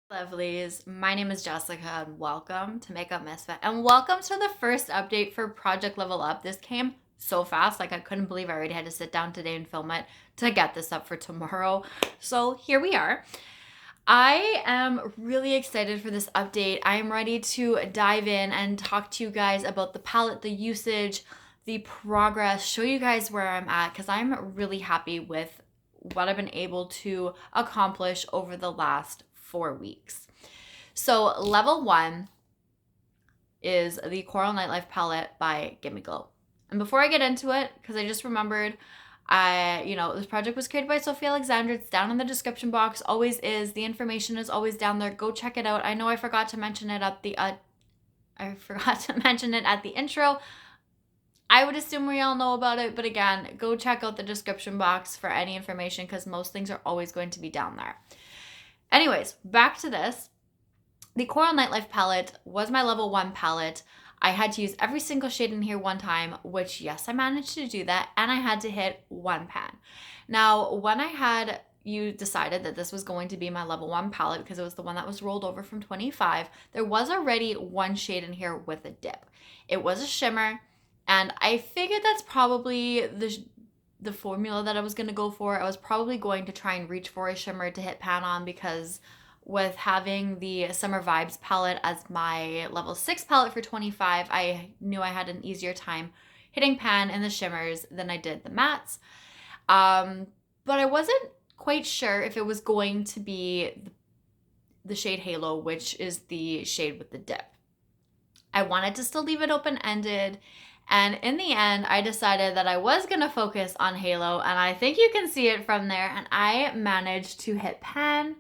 Lovelies, my name is Jessica and welcome to Makeup Misfit and welcome to the first update for Project Level Up. This came so fast, like I couldn't believe I already had to sit down today and film it to get this up for tomorrow. So here we are. I am really excited for this update. I am ready to dive in and talk to you guys about the palette, the usage, the progress, show you guys where I'm at because I'm really happy with what I've been able to accomplish over the last 4 weeks. So, level one is the Coral Nightlife palette by Gimme Glow. And before I get into it, because I just remembered, this project was created by Sophie Alexander. It's down in the description box. Always is. The information is always down there. Go check it out. I know I forgot to mention it at the intro. I would assume we all know about it, but again, go check out the description box for any information because most things are always going to be down there. Anyways, back to this. The Coral Nightlife palette was my level 1 palette. I had to use every single shade in here one time, which yes, I managed to do that, and I had to hit one pan. Now, when you decided that this was going to be my level 1 palette because it was the one that was rolled over from 25, there was already one shade in here with a dip. It was a shimmer, and I figured that's probably the formula that I was going to go for. I was probably going to try and reach for a shimmer to hit pan on because with having the Summer Vibes palette as my level 6 palette for 25, I knew I had an easier time hitting pan in the shimmers than I did the mattes. But I wasn't quite sure if it was going to be the shade Halo, which is the shade with the dip. I wanted to still leave it open-ended, and in the end, I decided that I was going to focus on Halo, and I think you can see it from there, and I managed to hit pan,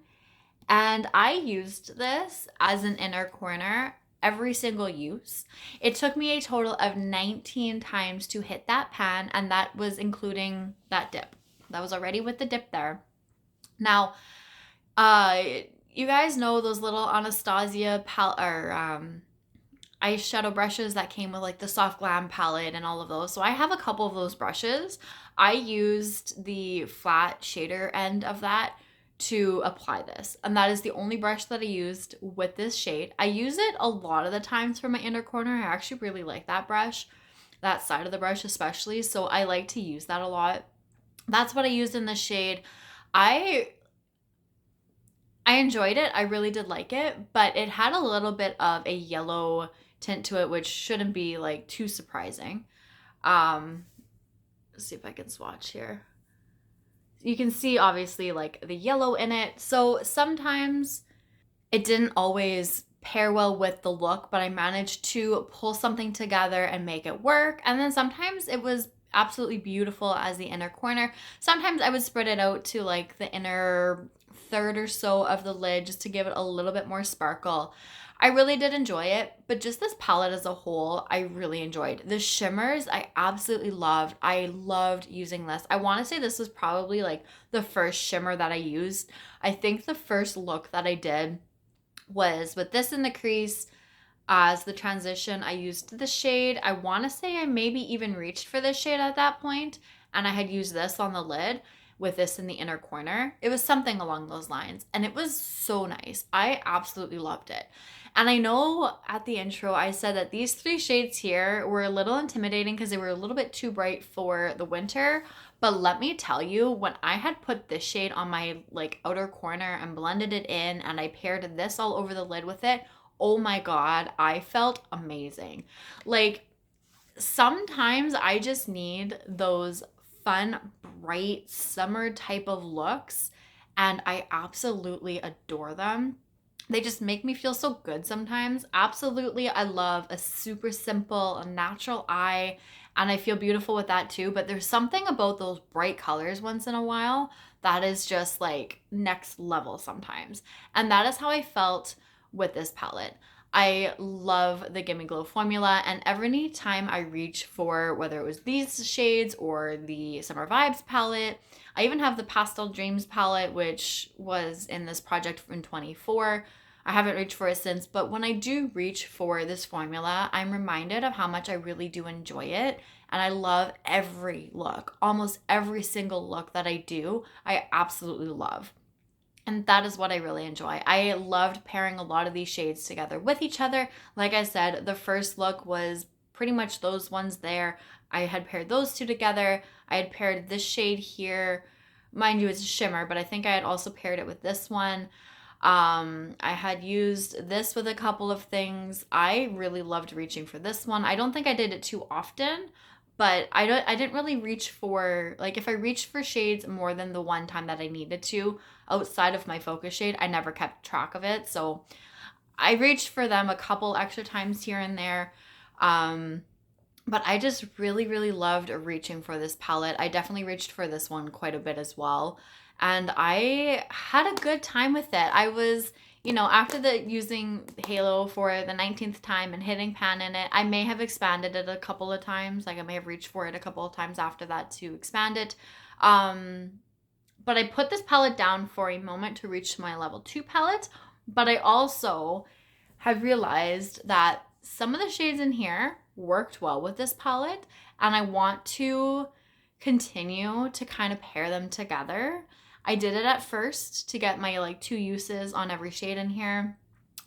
and I used this as an inner corner every single use. It took me a total of 19 times to hit that pan, and that was including that dip. That was already with the dip there. Now, you guys know those little Anastasia eyeshadow brushes that came with like the soft glam palette and all of those. So I have a couple of those brushes. I used the flat shader end of that to apply this, and that is the only brush that I used with this shade. I use it a lot of the times for my inner corner. I actually really like that brush, that side of the brush especially, so I like to use that a lot. That's what I used in this shade. I enjoyed it. I really did like it, but it had a little bit of a yellow tint to it, which shouldn't be like too surprising. Let's see if I can swatch here. You can see obviously like the yellow in it. So sometimes it didn't always pair well with the look, but I managed to pull something together and make it work. And then sometimes it was absolutely beautiful as the inner corner. Sometimes I would spread it out to like the inner third or so of the lid just to give it a little bit more sparkle. I really did enjoy it, but just this palette as a whole, I really enjoyed. The shimmers, I absolutely loved. I loved using this. I want to say this was probably like the first shimmer that I used. I think the first look that I did was with this in the crease. As the transition, I used the shade. I want to say I maybe even reached for this shade at that point, and I had used this on the lid with this in the inner corner. It was something along those lines, and it was so nice. I absolutely loved it. And I know at the intro I said that these 3 shades here were a little intimidating because they were a little bit too bright for the winter. But let me tell you, when I had put this shade on my like outer corner and blended it in and I paired this all over the lid with it, oh my God, I felt amazing. Like sometimes I just need those fun, bright summer type of looks, and I absolutely adore them. They just make me feel so good sometimes. Absolutely, I love a super simple, natural eye, and I feel beautiful with that too. But there's something about those bright colors once in a while that is just like next level sometimes. And that is how I felt with this palette. I love the Gimme Glow formula, and every time I reach for whether it was these shades or the Summer Vibes palette, I even have the Pastel Dreams palette, which was in this project in 24. I haven't reached for it since, but when I do reach for this formula, I'm reminded of how much I really do enjoy it, and I love every look. Almost every single look that I do, I absolutely love. And that is what I really enjoy. I loved pairing a lot of these shades together with each other. Like I said, the first look was pretty much those ones there. I had paired those two together. I had paired this shade here. Mind you, it's a shimmer, but I think I had also paired it with this one. I had used this with a couple of things. I really loved reaching for this one. I don't think I did it too often, but I didn't really reach for, like, if I reached for shades more than the one time that I needed to outside of my focus shade, I never kept track of it. So I reached for them a couple extra times here and there. Um, but I just really, really loved reaching for this palette. I definitely reached for this one quite a bit as well. And I had a good time with it. I was, after the using Halo for the 19th time and hitting pan in it, I may have expanded it a couple of times. Like I may have reached for it a couple of times after that to expand it. Um, but I put this palette down for a moment to reach my level 2 palette. But I also have realized that some of the shades in here worked well with this palette, and I want to continue to kind of pair them together. I did it at first to get my like 2 uses on every shade in here.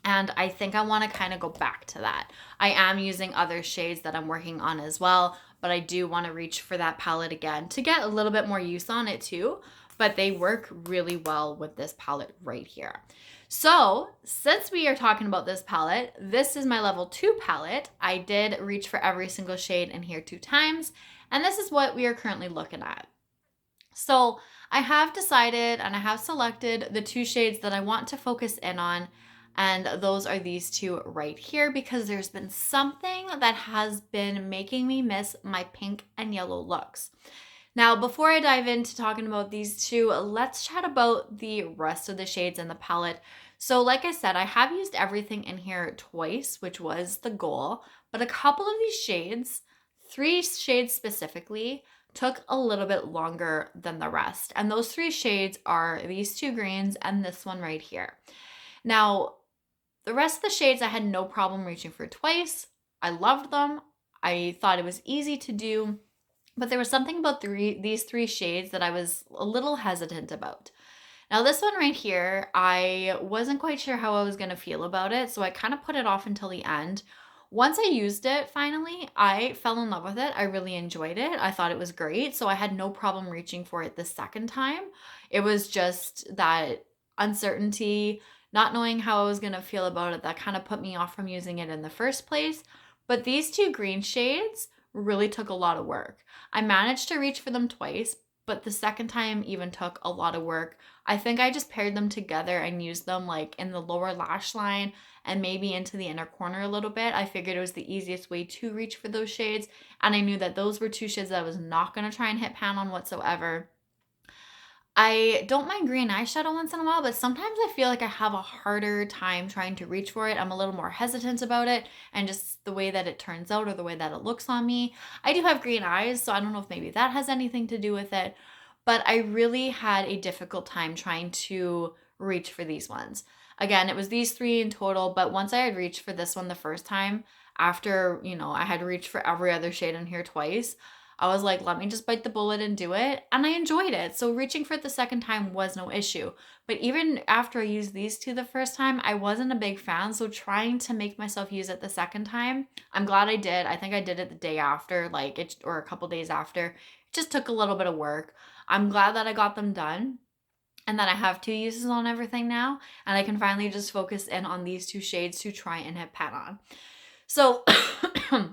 And I think I want to kind of go back to that. I am using other shades that I'm working on as well, but I do want to reach for that palette again to get a little bit more use on it too. But they work really well with this palette right here. So since we are talking about this palette, this is my level 2 palette. I did reach for every single shade in here 2 times, and this is what we are currently looking at. So I have decided and I have selected the 2 shades that I want to focus in on, and those are these 2 right here because there's been something that has been making me miss my pink and yellow looks. Now, before I dive into talking about these 2, let's chat about the rest of the shades in the palette. So like I said, I have used everything in here twice, which was the goal, but a couple of these shades, 3 shades specifically, took a little bit longer than the rest. And those 3 shades are these 2 greens and this one right here. Now, the rest of the shades I had no problem reaching for twice. I loved them. I thought it was easy to do. But there was something about these 3 shades that I was a little hesitant about. Now this one right here, I wasn't quite sure how I was going to feel about it, so I kind of put it off until the end. Once I used it finally, I fell in love with it. I really enjoyed it. I thought it was great, so I had no problem reaching for it the second time. It was just that uncertainty, not knowing how I was going to feel about it, that kind of put me off from using it in the first place. But these 2 green shades really took a lot of work. I managed to reach for them twice, but the second time even took a lot of work. I think I just paired them together and used them like in the lower lash line and maybe into the inner corner a little bit. I figured it was the easiest way to reach for those shades, and I knew that those were 2 shades that I was not going to try and hit pan on whatsoever. I don't mind green eyeshadow once in a while, but sometimes I feel like I have a harder time trying to reach for it. I'm a little more hesitant about it and just the way that it turns out or the way that it looks on me. I do have green eyes, so I don't know if maybe that has anything to do with it, but I really had a difficult time trying to reach for these ones. Again, it was these 3 in total, but once I had reached for this one the first time, after, I had reached for every other shade in here twice, I was like, let me just bite the bullet and do it. And I enjoyed it. So reaching for it the second time was no issue. But even after I used these 2 the first time, I wasn't a big fan. So trying to make myself use it the second time, I'm glad I did. I think I did it the day after, or a couple days after. It just took a little bit of work. I'm glad that I got them done and that I have 2 uses on everything now. And I can finally just focus in on these 2 shades to try and hit pan on. So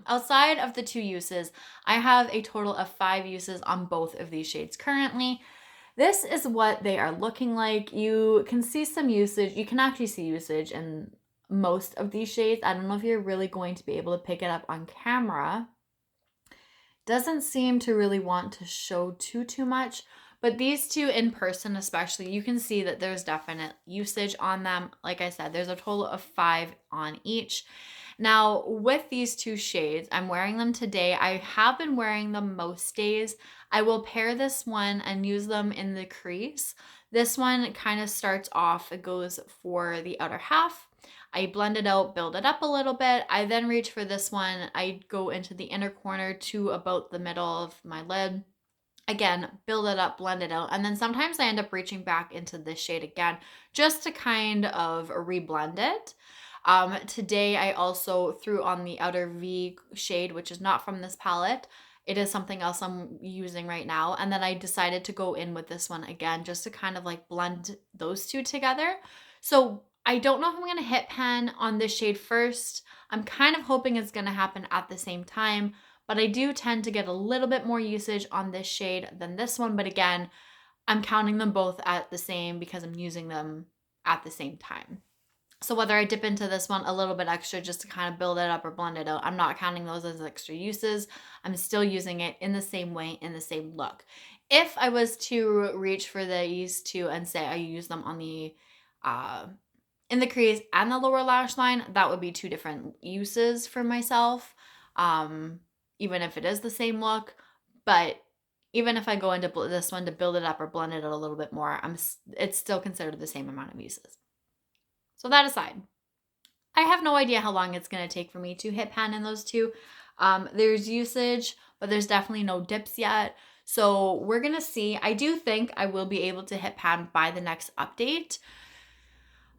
outside of the 2 uses, I have a total of 5 uses on both of these shades currently. This is what they are looking like. You can see some usage. You can actually see usage in most of these shades. I don't know if you're really going to be able to pick it up on camera. Doesn't seem to really want to show too much. But these 2 in person especially, you can see that there's definite usage on them. Like I said, there's a total of 5 on each. Now, with these 2 shades, I'm wearing them today. I have been wearing them most days. I will pair this one and use them in the crease. This one kind of starts off, it goes for the outer half. I blend it out, build it up a little bit. I then reach for this one. I go into the inner corner to about the middle of my lid. Again, build it up, blend it out. And then sometimes I end up reaching back into this shade again just to kind of reblend it. Today I also threw on the Outer V shade, which is not from this palette. It is something else I'm using right now. And then I decided to go in with this one again just to kind of like blend those two together. So I don't know if I'm going to hit pan on this shade first. I'm kind of hoping it's going to happen at the same time. But I do tend to get a little bit more usage on this shade than this one. But again, I'm counting them both at the same because I'm using them at the same time. So whether I dip into this one a little bit extra just to kind of build it up or blend it out, I'm not counting those as extra uses. I'm still using it in the same way, in the same look. If I was to reach for these two and say I use them on the in the crease and the lower lash line, that would be two different uses for myself. Even if it is the same look, but even if I go into this one to build it up or blend it out a little bit more, it's still considered the same amount of uses. So that aside, I have no idea how long it's going to take for me to hit pan in those two. There's usage, but there's definitely no dips yet. So we're going to see. I do think I will be able to hit pan by the next update.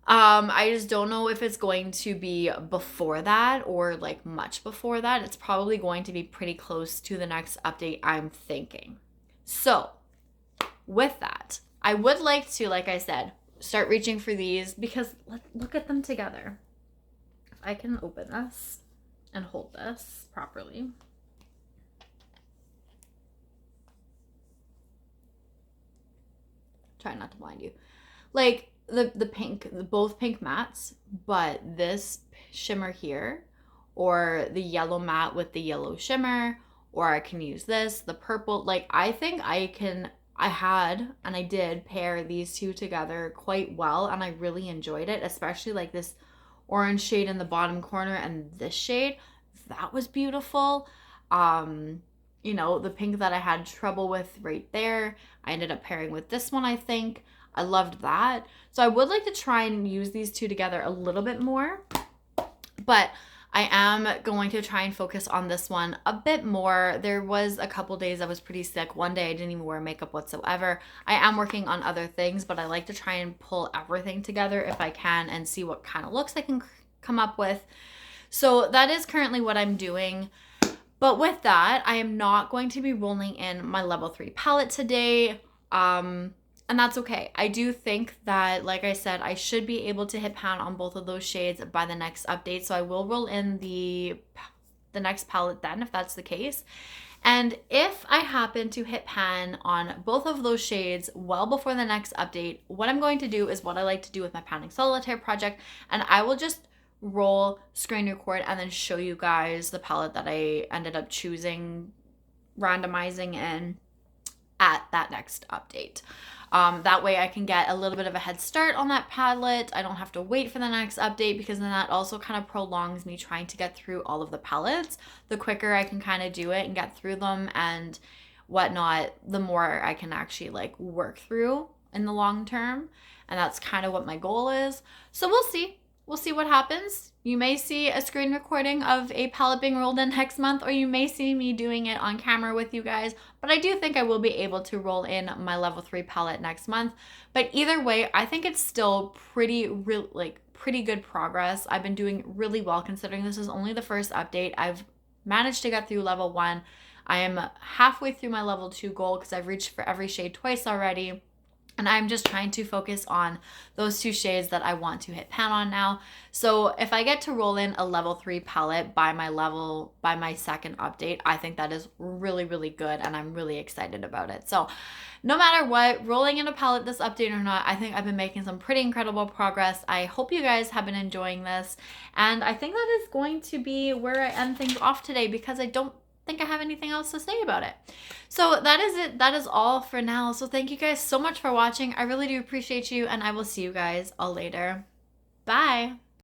I just don't know if it's going to be before that or like much before that. It's probably going to be pretty close to the next update, I'm thinking. So with that, I would like to, like I said, start reaching for these because let's look at them together. If I can open this and hold this properly. Try not to blind you. Like the pink, both pink mattes, but this shimmer here, or the yellow matte with the yellow shimmer, or I can use this, the purple. Like I think I did pair these two together quite well, and I really enjoyed it, especially like this orange shade in the bottom corner and this shade. That was beautiful. You know, the pink that I had trouble with right there, I ended up pairing with this one, I think. I loved that. So I would like to try and use these two together a little bit more, but I am going to try and focus on this one a bit more. There was a couple days I was pretty sick. One day I didn't even wear makeup whatsoever. I am working on other things, but I like to try and pull everything together if I can and see what kind of looks I can come up with. So that is currently what I'm doing. But with that, I am not going to be rolling in my level 3 palette today. And that's okay. I do think that, like I said, I should be able to hit pan on both of those shades by the next update. So I will roll in the next palette then, if that's the case. And if I happen to hit pan on both of those shades well before the next update, what I'm going to do is what I like to do with my Panning Solitaire project. And I will just roll, screen record, and then show you guys the palette that I ended up choosing, randomizing in at that next update. That way I can get a little bit of a head start on that palette. I don't have to wait for the next update, because then that also kind of prolongs me trying to get through all of the palettes. The quicker I can kind of do it and get through them and whatnot, the more I can actually like work through in the long term. And that's kind of what my goal is. So we'll see. We'll see what happens. You may see a screen recording of a palette being rolled in next month, or you may see me doing it on camera with you guys, but I do think I will be able to roll in my level 3 palette next month. But either way, I think it's still pretty good progress. I've been doing really well considering this is only the first update. I've managed to get through level 1. I am halfway through my level 2 goal because I've reached for every shade twice already. And I'm just trying to focus on those 2 shades that I want to hit pan on now. So if I get to roll in a level 3 palette by my second update, I think that is really, really good, and I'm really excited about it. So no matter what, rolling in a palette this update or not, I think I've been making some pretty incredible progress. I hope you guys have been enjoying this. And I think that is going to be where I end things off today, because I don't think I have anything else to say about it. So that is it. That is all for now. So thank you guys so much for watching. I really do appreciate you, and I will see you guys all later. Bye.